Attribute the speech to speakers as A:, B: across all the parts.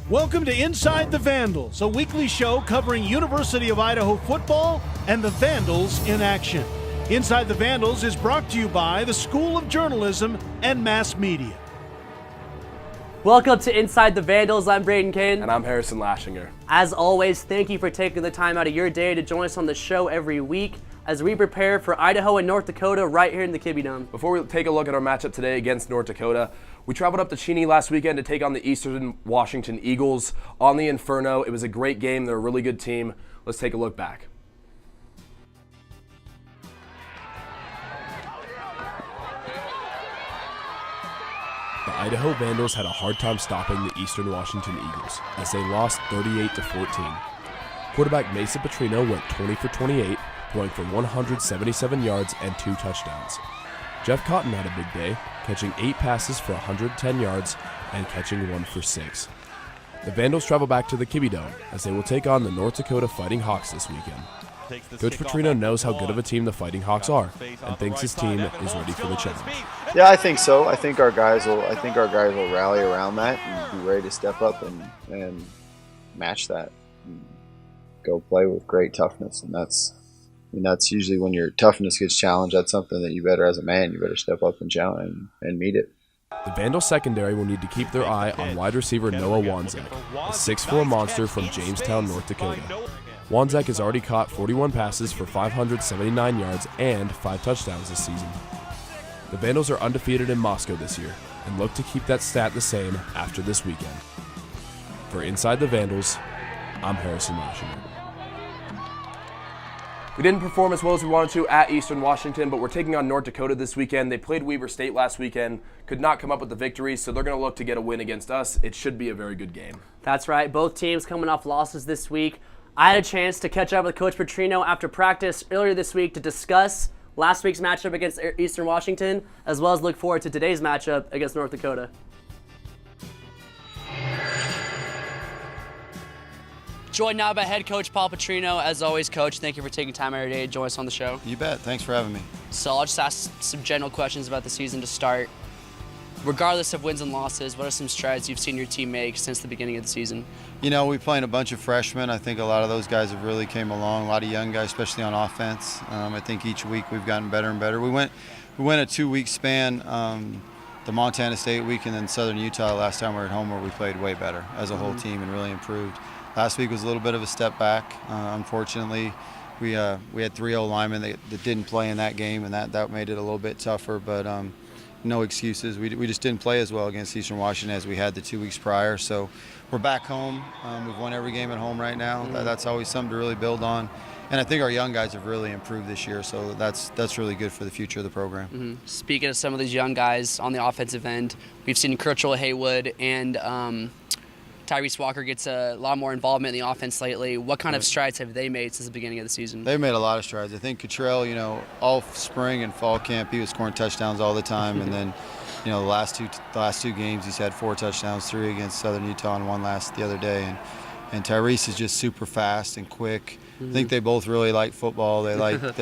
A: Welcome to Inside The Vandals, a weekly show covering University of Idaho football and the Vandals in action. Inside The Vandals is brought to you by the School of Journalism and Mass Media.
B: Welcome to Inside The Vandals. I'm Braden Kane.
C: And I'm Harrison Lashinger.
B: As always, thank you for taking the time out of your day to join us on the show every week as we prepare for Idaho and North Dakota right here in the Kibbe Dome.
C: Before we take a look at our matchup today against North Dakota, we traveled up to Cheney last weekend to take on the Eastern Washington Eagles on the Inferno. It was a great game. They're a really good team. Let's take a look back. The Idaho Vandals had a hard time stopping the Eastern Washington Eagles as they lost 38-14. Quarterback Coach Petrino went 20 for 28, throwing for 177 yards and 2 touchdowns. Jeff Cotton had a big day, catching 8 passes for 110 yards and catching 1 for 6. The Vandals travel back to the Kibbe Dome as they will take on the North Dakota Fighting Hawks this weekend. Coach Petrino knows how good of a team the Fighting Hawks are and thinks his team is ready for the challenge.
D: Yeah, I think so. I think our guys will rally around that and be ready to step up and match that. And go play with great toughness, and that's usually when your toughness gets challenged. That's something that you better step up and challenge and meet it.
C: The Vandals secondary will need to keep their eye on wide receiver Noah Wanzek, a 6'4" monster from Jamestown, North Dakota. Wanzek has already caught 41 passes for 579 yards and 5 touchdowns this season. The Vandals are undefeated in Moscow this year and look to keep that stat the same after this weekend. For Inside the Vandals, I'm Harrison Lashinger. We didn't perform as well as we wanted to at Eastern Washington, but we're taking on North Dakota this weekend. They played Weber State last weekend, could not come up with the victory, so they're going to look to get a win against us. It should be a very good game.
B: That's right. Both teams coming off losses this week. I had a chance to catch up with Coach Petrino after practice earlier this week to discuss last week's matchup against Eastern Washington, as well as look forward to today's matchup against North Dakota. Joined now by head coach Paul Petrino. As always, Coach, thank you for taking time out of your day to join us on the show.
E: You bet. Thanks for having me.
B: So I'll just ask some general questions about the season to start. Regardless of wins and losses, what are some strides you've seen your team make since the beginning of the season?
E: You know, we played a bunch of freshmen. I think a lot of those guys have really came along. A lot of young guys, especially on offense. I think each week we've gotten better and better. We went a 2-week span, the Montana State week and then Southern Utah last time we were at home, where we played way better as a whole team and really improved. Last week was a little bit of a step back. Unfortunately, we had 3 O-linemen that didn't play in that game, and that made it a little bit tougher. But no excuses. We just didn't play as well against Eastern Washington as we had the 2 weeks prior. So we're back home. We've won every game at home right now. That's always something to really build on. And I think our young guys have really improved this year, so that's really good for the future of the program.
B: Mm-hmm. Speaking of some of these young guys on the offensive end, we've seen Kirchell Haywood and Tyrese Walker gets a lot more involvement in the offense lately. What kind of strides have they made since the beginning of the season?
E: They've made a lot of strides. I think Cottrell, all spring and fall camp, he was scoring touchdowns all the time. And then, the last two games, he's had 4 touchdowns, 3 against Southern Utah and 1 the other day. And Tyrese is just super fast and quick. I think they both really like football. They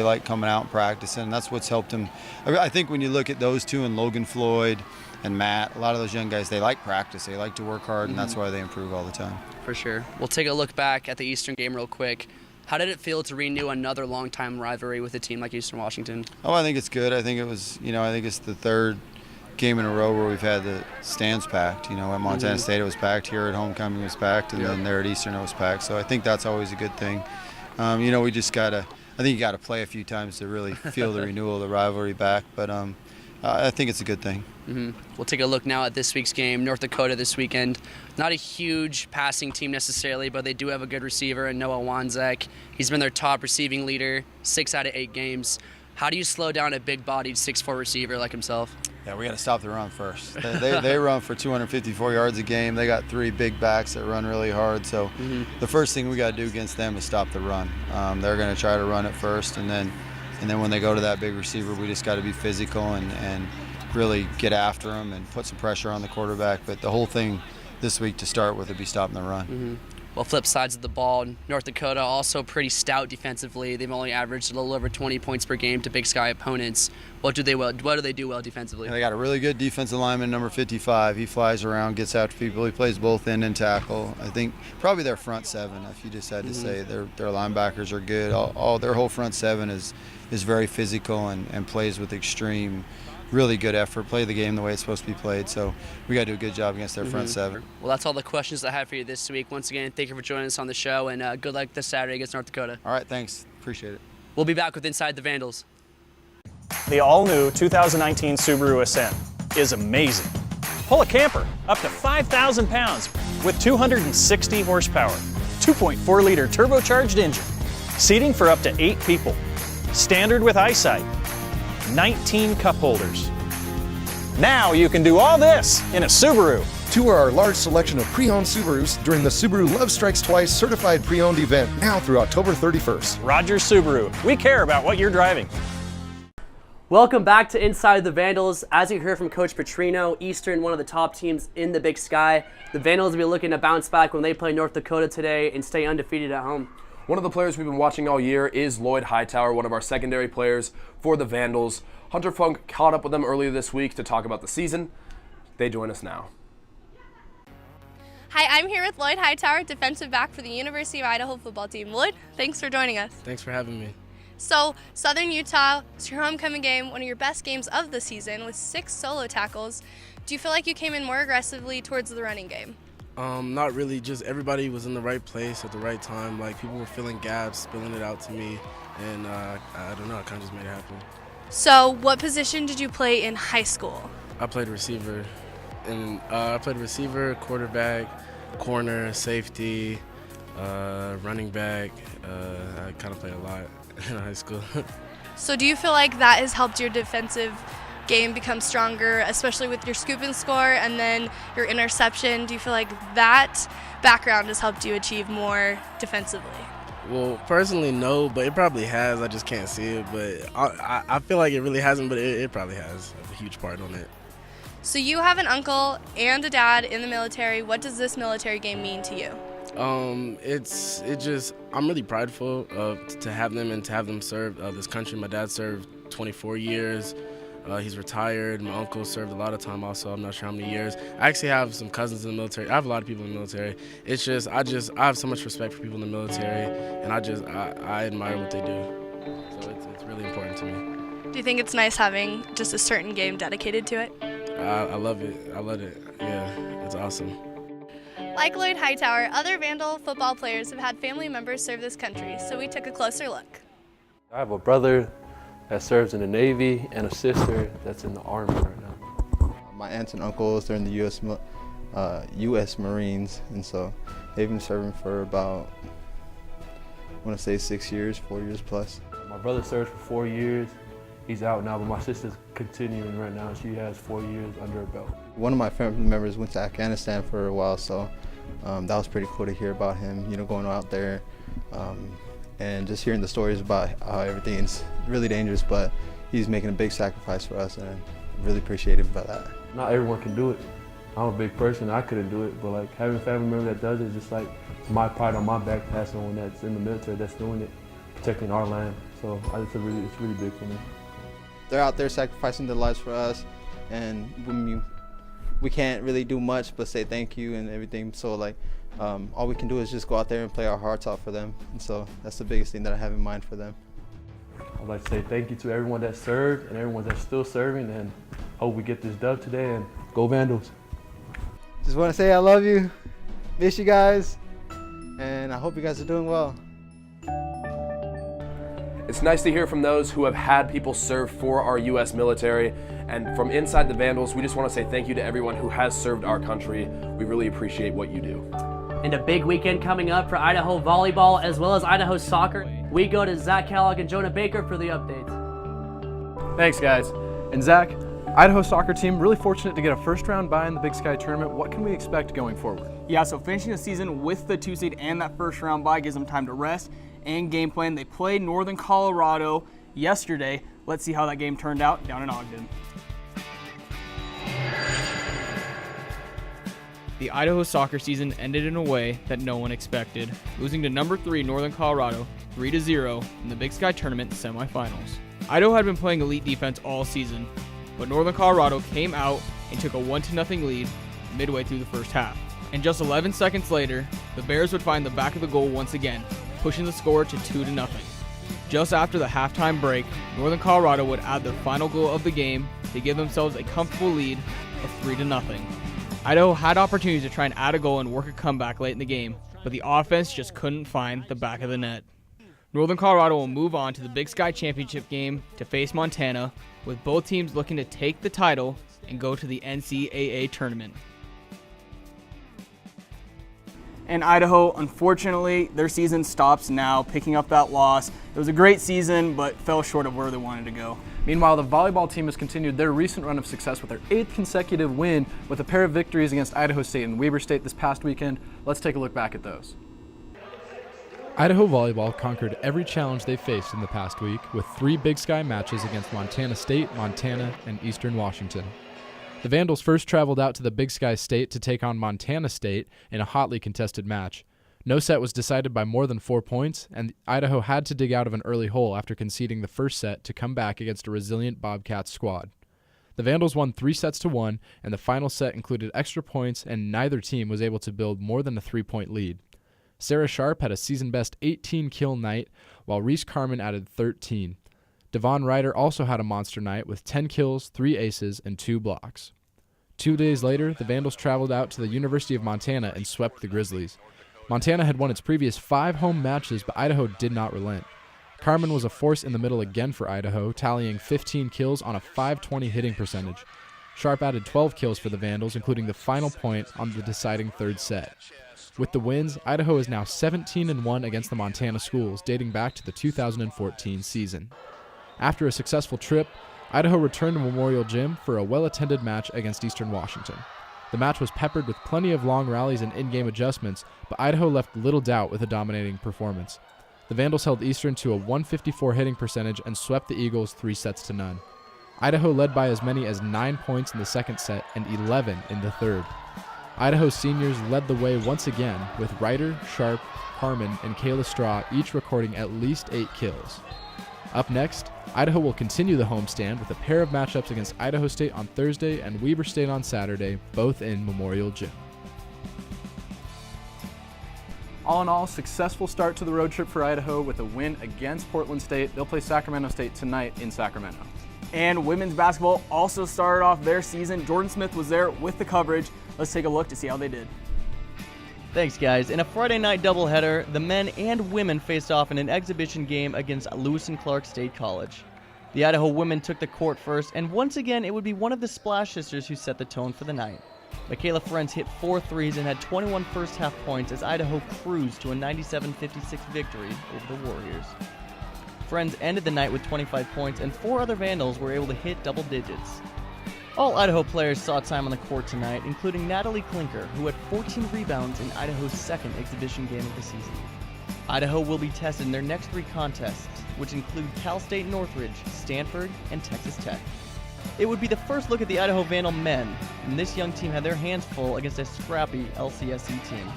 E: like coming out and practicing. And that's what's helped them. I think when you look at those two and Logan Floyd and Matt, a lot of those young guys, they like practice. They like to work hard, and that's why they improve all the time.
B: For sure. We'll take a look back at the Eastern game real quick. How did it feel to renew another long-time rivalry with a team like Eastern Washington?
E: Oh, I think it's good. I think it was, I think it's the 3rd game in a row where we've had the stands packed. At Montana State it was packed, here at homecoming it was packed, and then there at Eastern it was packed. So I think that's always a good thing. We just I think you got to play a few times to really feel the renewal of the rivalry back. But I think it's a good thing.
B: Mm-hmm. We'll take a look now at this week's game. North Dakota this weekend. Not a huge passing team necessarily, but they do have a good receiver in Noah Wanzek. He's been their top receiving leader 6 out of 8 games. How do you slow down a big-bodied 6'4" receiver like himself?
E: Yeah, we got to stop the run first. They run for 254 yards a game. They got 3 big backs that run really hard. So the first thing we got to do against them is stop the run. They're going to try to run it first, and then when they go to that big receiver, we just got to be physical and really get after them and put some pressure on the quarterback. But the whole thing this week to start with would be stopping the run.
B: Well, flip sides of the ball, North Dakota also pretty stout defensively. They've only averaged a little over 20 points per game to Big Sky opponents. What do they do well defensively?
E: They got a really good defensive lineman, number 55. He flies around, gets after people. He plays both end and tackle. I think probably their front seven, if you just had to say. Their linebackers are good. All their whole front seven is very physical and plays with extreme, really good effort, play the game the way it's supposed to be played. So we got to do a good job against their front seven.
B: Well, that's all the questions I have for you this week. Once again, thank you for joining us on the show, and good luck this Saturday against North Dakota.
E: All right, thanks. Appreciate it.
B: We'll be back with Inside the Vandals.
F: The all-new 2019 Subaru Ascent is amazing. Pull a camper up to 5,000 pounds with 260 horsepower, 2.4-liter turbocharged engine, seating for up to 8 people, standard with eyesight, 19 cup holders. Now you can do all this in a Subaru.
G: Tour our large selection of pre-owned Subarus during the Subaru Love Strikes Twice certified pre-owned event now through October 31st.
F: Rogers Subaru. We care about what you're driving.
B: Welcome back to Inside the Vandals. As you heard from Coach Petrino, Eastern, one of the top teams in the Big Sky. The Vandals will be looking to bounce back when they play North Dakota today and stay undefeated at home.
C: One of the players we've been watching all year is Lloyd Hightower, one of our secondary players for the Vandals. Hunter Funk caught up with them earlier this week to talk about the season. They join us now.
H: Hi, I'm here with Lloyd Hightower, defensive back for the University of Idaho football team. Lloyd, thanks for joining us.
I: Thanks for having me.
H: So, Southern Utah, it's your homecoming game, one of your best games of the season with 6 solo tackles. Do you feel like you came in more aggressively towards the running game?
I: Not really, just everybody was in the right place at the right time. Like, people were filling gaps, spilling it out to me, and I don't know, I kind of just made it happen.
H: So, what position did you play in high school?
I: I played receiver, and I played receiver, quarterback, corner, safety, running back. I kind of played a lot in high school.
H: So, do you feel like that has helped your defensive game become stronger, especially with your scoop and score and then your interception? Do you feel like that background has helped you achieve more defensively?
I: Well, personally, no, but it probably has. I just can't see it, but I feel like it really hasn't, but it probably has a huge part on it.
H: So you have an uncle and a dad in the military. What does this military game mean to you?
I: I'm really prideful to have them and to have them serve this country. My dad served 24 years. He's retired. My uncle served a lot of time also. I'm not sure how many years. I actually have some cousins in the military. I have a lot of people in the military. It's just I have so much respect for people in the military, and I admire what they do. So it's really important to me.
H: Do you think it's nice having just a certain game dedicated to it?
I: I love it. I love it. Yeah, it's awesome.
H: Like Lloyd Hightower, other Vandal football players have had family members serve this country, so we took a closer look.
J: I have a brother that serves in the Navy and a sister that's in the Army right now.
K: My aunts and uncles, they're in the U.S. Marines, and so they've been serving for about, I want to say 6 years, 4 years plus.
J: My brother served for 4 years. He's out now, but my sister's continuing right now. She has 4 years under her belt. One
K: of my family members went to Afghanistan for a while, so that was pretty cool to hear about him, going out there. And just hearing the stories about how everything's really dangerous, but he's making a big sacrifice for us, and I'm really appreciative about that.
J: Not everyone can do it. I'm a big person, I couldn't do it, but like having a family member that does it is just like my pride on my back to have someone that's in the military that's doing it, protecting our land. So it's really big for me.
K: They're out there sacrificing their lives for us, and we can't really do much but say thank you and everything. So like, all we can do is just go out there and play our hearts out for them. And so that's the biggest thing that I have in mind for them.
J: I'd like to say thank you to everyone that served and everyone that's still serving, and hope we get this dub today, and go Vandals.
K: Just want to say I love you, miss you guys, and I hope you guys are doing well.
C: It's nice to hear from those who have had people serve for our U.S. military. And from Inside the Vandals, we just want to say thank you to everyone who has served our country. We really appreciate what you do.
B: And a big weekend coming up for Idaho volleyball as well as Idaho soccer. We go to Zach Kellogg and Jonah Baker for the updates.
L: Thanks, guys. And Zach, Idaho soccer team really fortunate to get a first round bye in the Big Sky tournament. What can we expect going forward?
M: Yeah, so finishing the season with the 2 seed and that first round bye gives them time to rest and game plan. They played Northern Colorado yesterday. Let's see how that game turned out down in Ogden. the Idaho soccer season ended in a way that no one expected, losing to number 3 Northern Colorado 3-0 in the Big Sky Tournament semifinals. Idaho had been playing elite defense all season, but Northern Colorado came out and took a 1-0 lead midway through the first half. And just 11 seconds later, the Bears would find the back of the goal once again, pushing the score to 2-0. Just after the halftime break, Northern Colorado would add their final goal of the game to give themselves a comfortable lead of 3-0. Idaho had opportunities to try and add a goal and work a comeback late in the game, but the offense just couldn't find the back of the net. Northern Colorado will move on to the Big Sky Championship game to face Montana, with both teams looking to take the title and go to the NCAA tournament. And Idaho, unfortunately, their season stops now, picking up that loss. It was a great season, but fell short of where they wanted to go.
L: Meanwhile, the volleyball team has continued their recent run of success with their 8th consecutive win with a pair of victories against Idaho State and Weber State this past weekend. Let's take a look back at those.
N: Idaho volleyball conquered every challenge they faced in the past week with 3 Big Sky matches against Montana State, Montana, and Eastern Washington. The Vandals first traveled out to the Big Sky State to take on Montana State in a hotly contested match. No set was decided by more than 4 points, and Idaho had to dig out of an early hole after conceding the first set to come back against a resilient Bobcats squad. The Vandals won 3-1, and the final set included extra points, and neither team was able to build more than a 3-point lead. Sarah Sharp had a season-best 18-kill night, while Reese Carmen added 13. Devon Ryder also had a monster night with 10 kills, 3 aces, and 2 blocks. 2 days later, the Vandals traveled out to the University of Montana and swept the Grizzlies. Montana had won its previous 5 home matches, but Idaho did not relent. Carmen was a force in the middle again for Idaho, tallying 15 kills on a .520 hitting percentage. Sharp added 12 kills for the Vandals, including the final point on the deciding third set. With the wins, Idaho is now 17-1 against the Montana schools, dating back to the 2014 season. After a successful trip, Idaho returned to Memorial Gym for a well-attended match against Eastern Washington. The match was peppered with plenty of long rallies and in-game adjustments, but Idaho left little doubt with a dominating performance. The Vandals held Eastern to a .154 hitting percentage and swept the Eagles 3-0. Idaho led by as many as 9 points in the second set and 11 in the third. Idaho's seniors led the way once again, with Ryder, Sharp, Harmon, and Kayla Straw each recording at least 8 kills. Up next, Idaho will continue the homestand with a pair of matchups against Idaho State on Thursday and Weber State on Saturday, both in Memorial Gym.
L: All in all, successful start to the road trip for Idaho with a win against Portland State. They'll play Sacramento State tonight in Sacramento.
M: And women's basketball also started off their season. Jordan Smith was there with the coverage. Let's take a look to see how they did.
O: Thanks, guys. In a Friday night doubleheader, the men and women faced off in an exhibition game against Lewis and Clark State College. The Idaho women took the court first, and once again, it would be one of the Splash sisters who set the tone for the night. Michaela Ferenc hit 4 threes and had 21 first-half points as Idaho cruised to a 97-56 victory over the Warriors. Ferenc ended the night with 25 points, and 4 other Vandals were able to hit double digits. All Idaho players saw time on the court tonight, including Natalie Klinker, who had 14 rebounds in Idaho's second exhibition game of the season. Idaho will be tested in their next 3 contests, which include Cal State Northridge, Stanford, and Texas Tech. It would be the first look at the Idaho Vandal men, and this young team had their hands full against a scrappy LCSC team.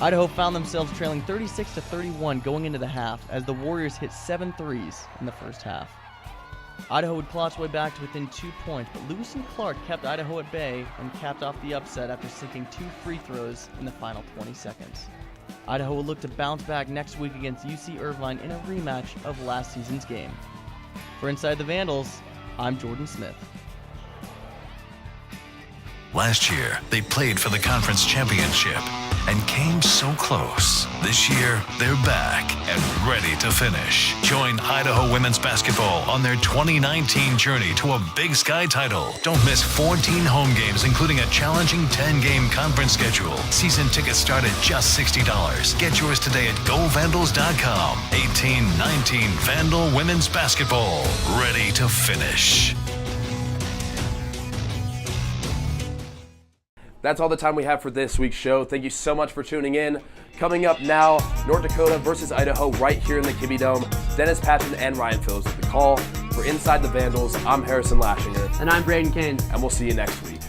O: Idaho found themselves trailing 36-31 going into the half as the Warriors hit 7 threes in the first half. Idaho would claw its way back to within 2 points, but Lewis and Clark kept Idaho at bay and capped off the upset after sinking 2 free throws in the final 20 seconds. Idaho will look to bounce back next week against UC Irvine in a rematch of last season's game. For Inside the Vandals, I'm Jordan Smith.
P: Last year, they played for the conference championship and came so close. This year, they're back and ready to finish. Join Idaho women's basketball on their 2019 journey to a Big Sky title. Don't miss 14 home games, including a challenging 10-game conference schedule. Season tickets start at just $60. Get yours today at govandals.com. 18-19 Vandal women's basketball, ready to finish.
C: That's all the time we have for this week's show. Thank you so much for tuning in. Coming up now, North Dakota versus Idaho right here in the Kibbe Dome. Dennis Patton and Ryan Phillips with the call. For Inside the Vandals, I'm Harrison Lashinger.
B: And I'm Braden Kane.
C: And we'll see you next week.